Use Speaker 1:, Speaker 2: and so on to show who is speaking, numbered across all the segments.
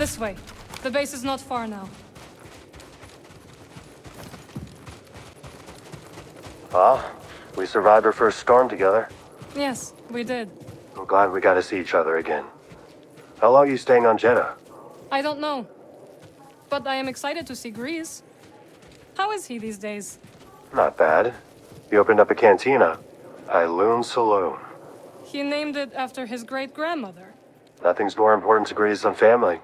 Speaker 1: This way. The base is not far now.
Speaker 2: Ah, we survived our first storm together.
Speaker 1: Yes, we did.
Speaker 2: I'm glad we got to see each other again. How long are you staying on Jeddah?
Speaker 1: I don't know. But I am excited to see Grease. How is he these days?
Speaker 2: Not bad. He opened up a cantina. Ailoon Saloon.
Speaker 1: He named it after his great-grandmother.
Speaker 2: Nothing's more important to Grease than family.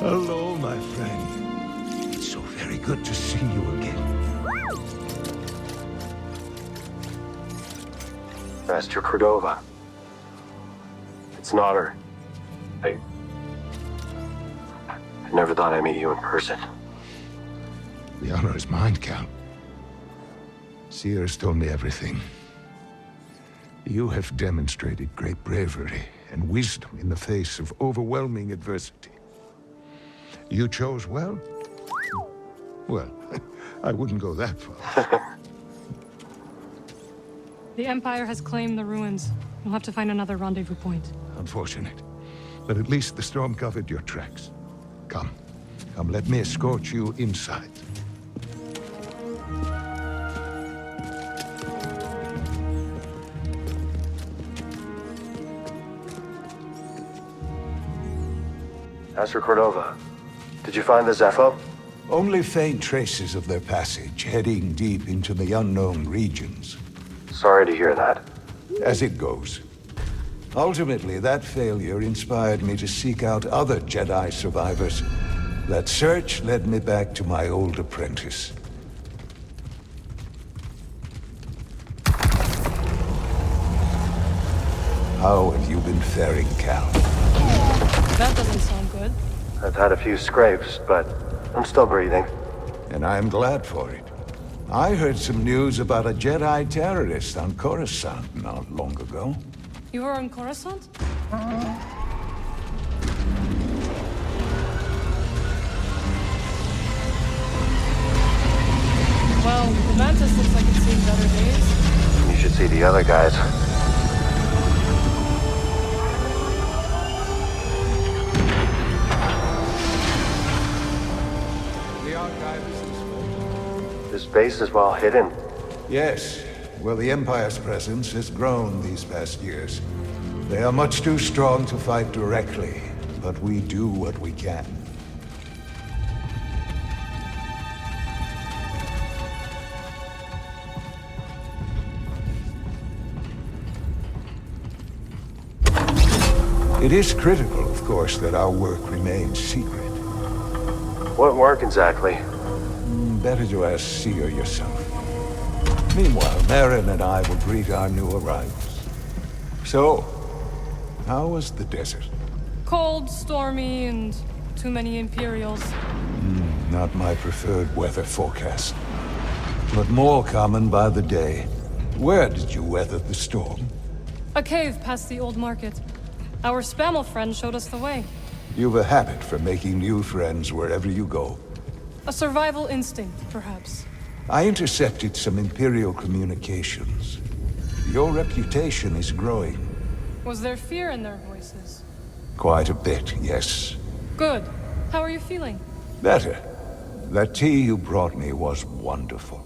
Speaker 3: Hello, my friend. It's so very good to see you again.
Speaker 2: Master Cordova. It's an honor. I never thought I'd meet you in person.
Speaker 3: The honor is mine, Cal. Seers told me everything. You have demonstrated great bravery and wisdom in the face of overwhelming adversity. You chose well? Well, I wouldn't go that far.
Speaker 1: The Empire has claimed the ruins. We'll have to find another rendezvous point.
Speaker 3: Unfortunate. But at least the storm covered your tracks. Come, let me escort you inside.
Speaker 2: Master Cordova, did you find the Zepho?
Speaker 3: Only faint traces of their passage, heading deep into the unknown regions.
Speaker 2: Sorry to hear that.
Speaker 3: As it goes. Ultimately, that failure inspired me to seek out other Jedi survivors. That search led me back to my old apprentice. How have you been faring, Cal?
Speaker 1: That doesn't sound good.
Speaker 2: I've had a few scrapes, but I'm still breathing.
Speaker 3: And I'm glad for it. I heard some news about a Jedi terrorist on Coruscant not long ago.
Speaker 1: You were on Coruscant? Well, the Mantis looks like it's seen better days.
Speaker 2: You should see the other guys. This base is well hidden.
Speaker 3: Yes. Well, the Empire's presence has grown these past years. They are much too strong to fight directly, but we do what we can. It is critical, of course, that our work remains secret.
Speaker 2: What work exactly?
Speaker 3: Better to ask Seer yourself. Meanwhile, Marin and I will greet our new arrivals. So, how was the desert?
Speaker 1: Cold, stormy, and too many Imperials.
Speaker 3: Not my preferred weather forecast. But more common by the day. Where did you weather the storm?
Speaker 1: A cave past the old market. Our Spammel friend showed us the way.
Speaker 3: You've a habit for making new friends wherever you go.
Speaker 1: A survival instinct, perhaps.
Speaker 3: I intercepted some Imperial communications. Your reputation is growing.
Speaker 1: Was there fear in their voices?
Speaker 3: Quite a bit, yes.
Speaker 1: Good. How are you feeling?
Speaker 3: Better. That tea you brought me was wonderful.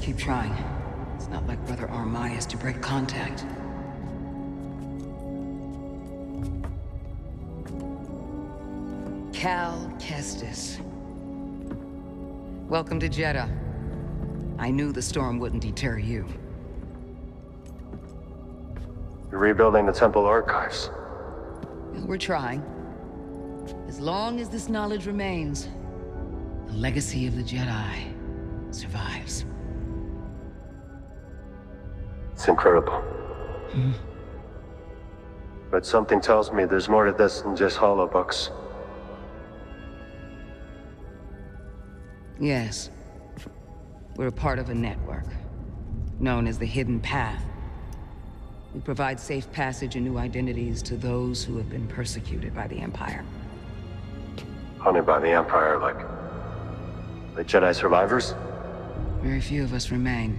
Speaker 4: keep trying. It's not like Brother Armai is to break contact. Cal Kestis. Welcome to Jeddah. I knew the storm wouldn't deter you.
Speaker 2: You're rebuilding the temple archives.
Speaker 4: We're trying. As long as this knowledge remains, the legacy of the Jedi survives.
Speaker 2: It's incredible. But something tells me there's more to this than just holobooks.
Speaker 4: Yes. We're a part of a network, known as the Hidden Path. We provide safe passage and new identities to those who have been persecuted by the Empire.
Speaker 2: Hunted by the Empire, like Jedi survivors?
Speaker 4: Very few of us remain.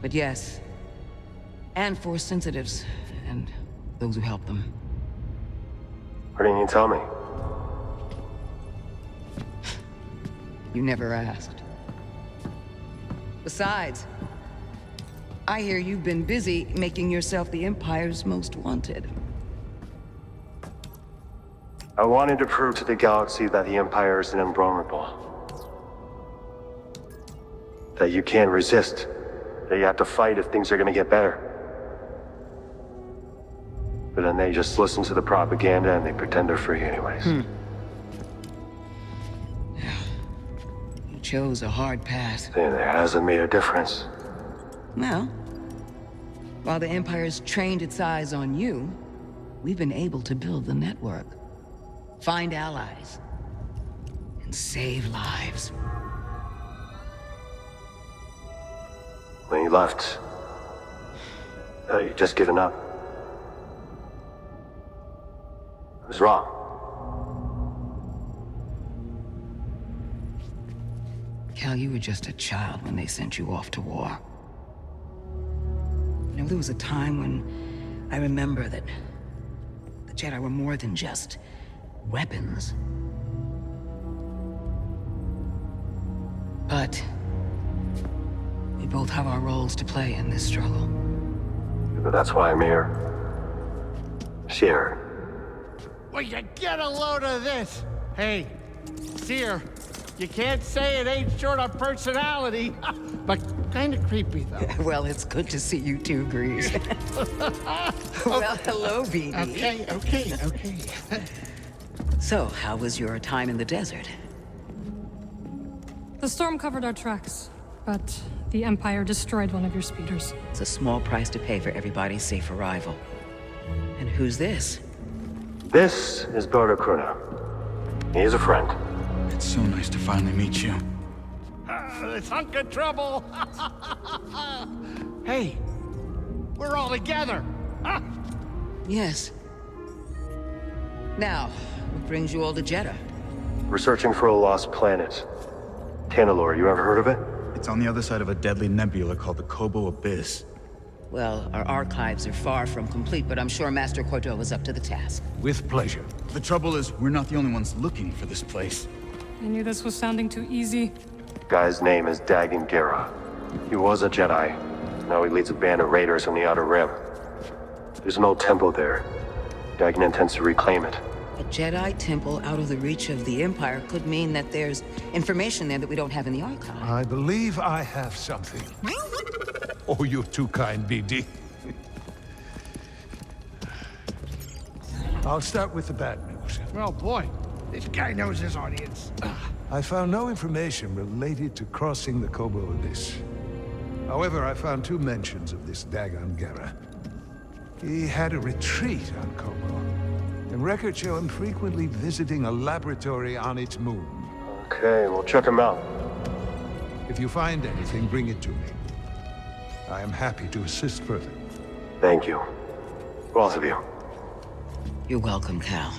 Speaker 4: But yes, and Force sensitives, and those who help them.
Speaker 2: What didn't you tell me?
Speaker 4: You never asked. Besides, I hear you've been busy making yourself the Empire's most wanted.
Speaker 2: I wanted to prove to the galaxy that the Empire isn't invulnerable. That you can't resist. That you have to fight if things are gonna get better. But then they just listen to the propaganda and they pretend they're free anyways.
Speaker 4: You chose a hard path.
Speaker 2: It hasn't made a difference.
Speaker 4: Well, while the Empire's trained its eyes on you, we've been able to build the network. Find allies. And save lives.
Speaker 2: When you left, you just given up. I was wrong.
Speaker 4: Cal, you were just a child when they sent you off to war. You know, there was a time when I remember that the Jedi were more than just weapons. But we both have our roles to play in this struggle.
Speaker 2: But that's why I'm here. Share.
Speaker 5: Will you get a load of this? Hey, Seer, you can't say it ain't short of personality, but kind of creepy, though.
Speaker 4: Well, it's good to see you too, Grease. Well, hello, BD.
Speaker 5: Okay.
Speaker 4: So, how was your time in the desert?
Speaker 1: The storm covered our tracks, but the Empire destroyed one of your speeders.
Speaker 4: It's a small price to pay for everybody's safe arrival. And who's this?
Speaker 2: This is Bardo Kruna. He's a friend.
Speaker 6: It's so nice to finally meet you.
Speaker 5: This hunk of trouble. Hey, we're all together. Huh?
Speaker 4: Yes. Now, what brings you all to Jeddah?
Speaker 2: We're searching for a lost planet. Tanalorr, you ever heard of it?
Speaker 6: It's on the other side of a deadly nebula called the Kobo Abyss.
Speaker 4: Well, our archives are far from complete, but I'm sure Master Cordova's up to the task.
Speaker 3: With pleasure.
Speaker 6: The trouble is, we're not the only ones looking for this place.
Speaker 1: I knew this was sounding too easy.
Speaker 2: Guy's name is Dagan Gera. He was a Jedi. Now he leads a band of raiders on the Outer Rim. There's an old temple there. Dagan intends to reclaim it.
Speaker 4: A Jedi temple out of the reach of the Empire could mean that there's information there that we don't have in the archive.
Speaker 3: I believe I have something. Oh, you're too kind, BD. I'll start with the bad news.
Speaker 5: Well, boy, this guy knows his audience.
Speaker 3: I found no information related to crossing the Kobo Abyss. However, I found two mentions of this Dagan Gera. He had a retreat on Kobo, and records show him frequently visiting a laboratory on its moon.
Speaker 2: Okay, we'll check him out.
Speaker 3: If you find anything, bring it to me. I am happy to assist further.
Speaker 2: Thank you. Both of you.
Speaker 4: You're welcome, Cal.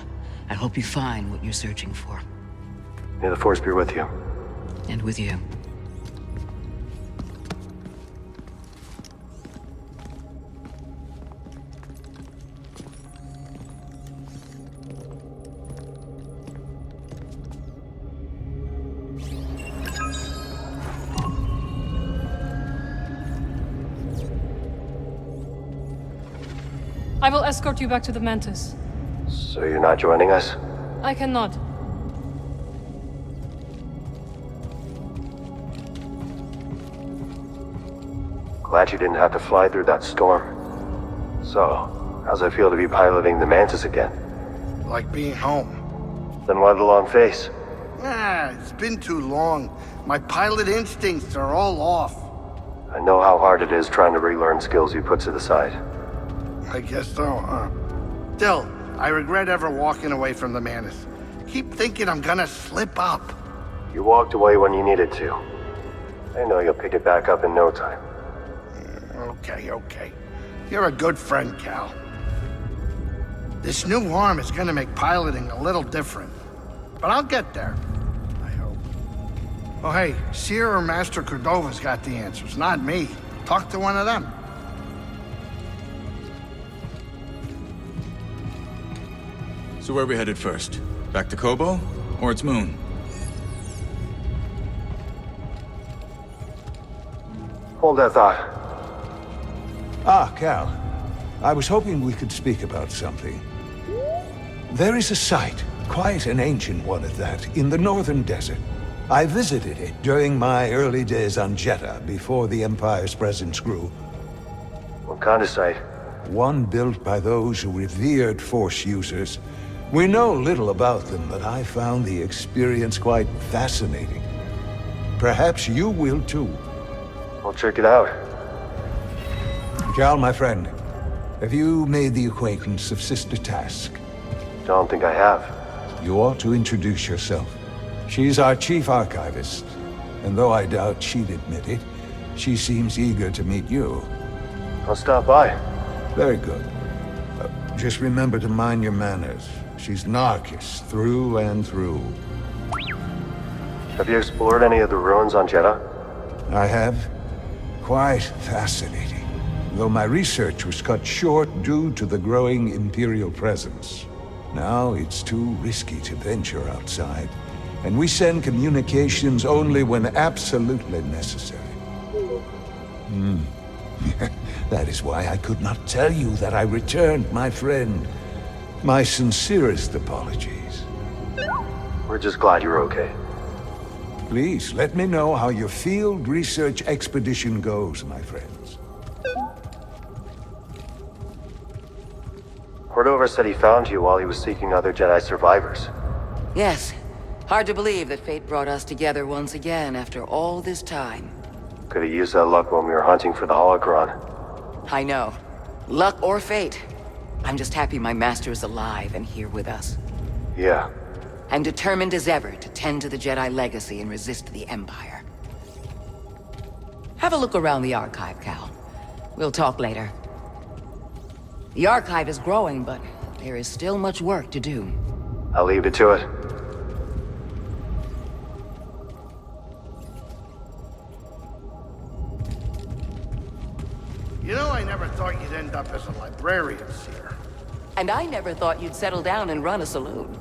Speaker 4: I hope you find what you're searching for.
Speaker 2: May the Force be with you.
Speaker 4: And with you.
Speaker 1: I will escort you back to the Mantis.
Speaker 2: So you're not joining us?
Speaker 1: I cannot.
Speaker 2: Glad you didn't have to fly through that storm. So, how's it feel to be piloting the Mantis again?
Speaker 5: Like being home.
Speaker 2: Then why the long face?
Speaker 5: It's been too long. My pilot instincts are all off.
Speaker 2: I know how hard it is trying to relearn skills you put to the side.
Speaker 5: I guess so, huh? Still, I regret ever walking away from the Mantis. Keep thinking I'm gonna slip up.
Speaker 2: You walked away when you needed to. I know you'll pick it back up in no time.
Speaker 5: Okay. You're a good friend, Cal. This new arm is gonna make piloting a little different. But I'll get there. I hope. Oh, hey, Seer or Master Cordova's got the answers, not me. Talk to one of them.
Speaker 6: So where are we headed first? Back to Kobo? Or its moon?
Speaker 2: Hold that thought.
Speaker 3: Ah, Cal. I was hoping we could speak about something. There is a site, quite an ancient one at that, in the northern desert. I visited it during my early days on Jeddah, before the Empire's presence grew.
Speaker 2: What kind of site?
Speaker 3: One built by those who revered Force users. We know little about them, but I found the experience quite fascinating. Perhaps you will too.
Speaker 2: I'll check it out.
Speaker 3: Cal, my friend, have you made the acquaintance of Sister Task?
Speaker 2: Don't think I have.
Speaker 3: You ought to introduce yourself. She's our chief archivist, and though I doubt she'd admit it, she seems eager to meet you.
Speaker 2: I'll stop by.
Speaker 3: Very good. Just remember to mind your manners. She's Narcus, through and through.
Speaker 2: Have you explored any of the ruins on Jeddah?
Speaker 3: I have. Quite fascinating. Though my research was cut short due to the growing Imperial presence. Now it's too risky to venture outside, and we send communications only when absolutely necessary. That is why I could not tell you that I returned, my friend. My sincerest apologies.
Speaker 2: We're just glad you're okay.
Speaker 3: Please, let me know how your field research expedition goes, my friends.
Speaker 2: Cordova said he found you while he was seeking other Jedi survivors.
Speaker 4: Yes. Hard to believe that fate brought us together once again after all this time.
Speaker 2: Could have used that luck when we were hunting for the holocron.
Speaker 4: I know. Luck or fate. I'm just happy my master is alive and here with us.
Speaker 2: Yeah.
Speaker 4: I'm determined as ever to tend to the Jedi legacy and resist the Empire. Have a look around the archive, Cal. We'll talk later. The archive is growing, but there is still much work to do.
Speaker 2: I'll leave it to it.
Speaker 5: You know, I never thought you'd end up as a librarian, Seer.
Speaker 4: And I never thought you'd settle down and run a saloon.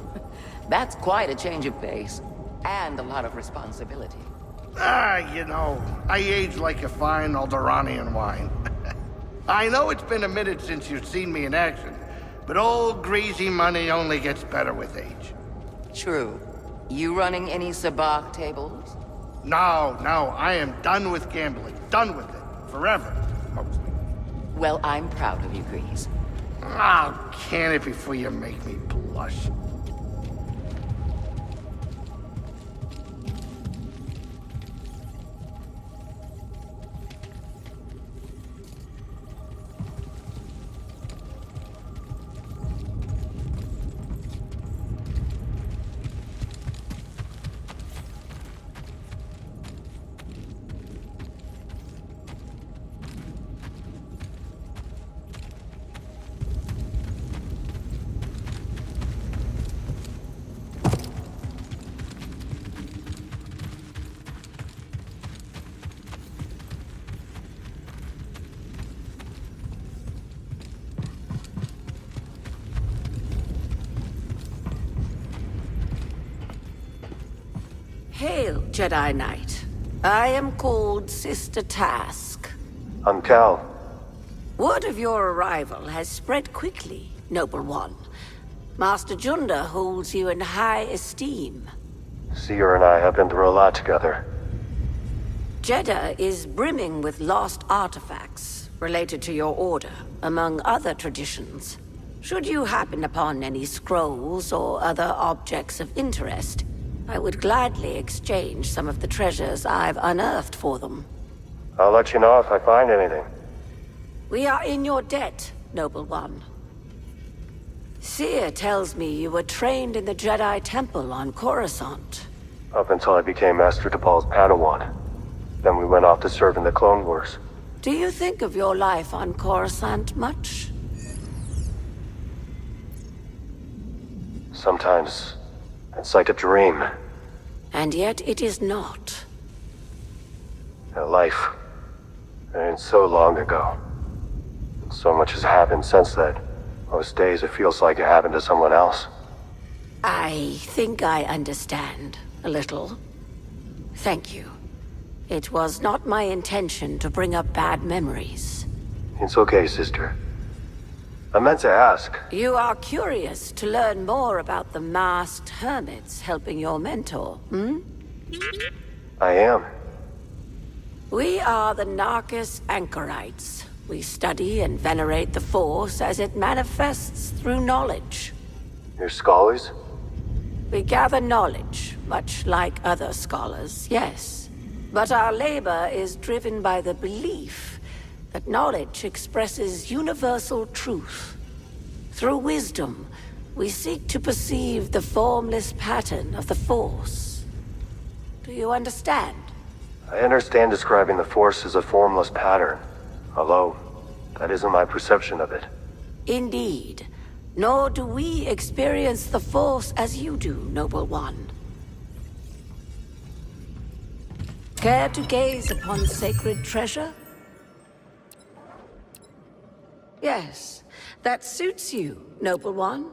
Speaker 4: That's quite a change of pace. And a lot of responsibility.
Speaker 5: You know, I age like a fine Alderanian wine. I know it's been a minute since you've seen me in action, but old greasy money only gets better with age.
Speaker 4: True. You running any sabacc tables?
Speaker 5: No, I am done with gambling. Done with it. Forever, mostly.
Speaker 4: Well, I'm proud of you, Grease.
Speaker 5: Oh, can it before you make me blush.
Speaker 7: Hail, Jedi Knight. I am called Sister Task.
Speaker 2: I'm Cal.
Speaker 7: Word of your arrival has spread quickly, Noble One. Master Junda holds you in high esteem.
Speaker 2: Seer and I have been through a lot together.
Speaker 7: Jeddah is brimming with lost artifacts related to your order, among other traditions. Should you happen upon any scrolls or other objects of interest, I would gladly exchange some of the treasures I've unearthed for them.
Speaker 2: I'll let you know if I find anything.
Speaker 7: We are in your debt, Noble One. Seer tells me you were trained in the Jedi Temple on Coruscant.
Speaker 2: Up until I became Master Tapal's Padawan. Then we went off to serve in the Clone Wars.
Speaker 7: Do you think of your life on Coruscant much?
Speaker 2: Sometimes, it's like a dream.
Speaker 7: And yet it is not.
Speaker 2: A life. And it's so long ago. So much has happened since then. Most days it feels like it happened to someone else.
Speaker 7: I think I understand, a little. Thank you. It was not my intention to bring up bad memories.
Speaker 2: It's okay, sister. I meant to ask.
Speaker 7: You are curious to learn more about the masked hermits helping your mentor, hmm?
Speaker 2: I am.
Speaker 7: We are the Narcus Anchorites. We study and venerate the Force as it manifests through knowledge.
Speaker 2: You're scholars?
Speaker 7: We gather knowledge, much like other scholars, yes. But our labor is driven by the belief that knowledge expresses universal truth. Through wisdom, we seek to perceive the formless pattern of the Force. Do you understand?
Speaker 2: I understand describing the Force as a formless pattern. Although, that isn't my perception of it.
Speaker 7: Indeed. Nor do we experience the Force as you do, Noble One. Care to gaze upon sacred treasure? Yes, that suits you, Noble One.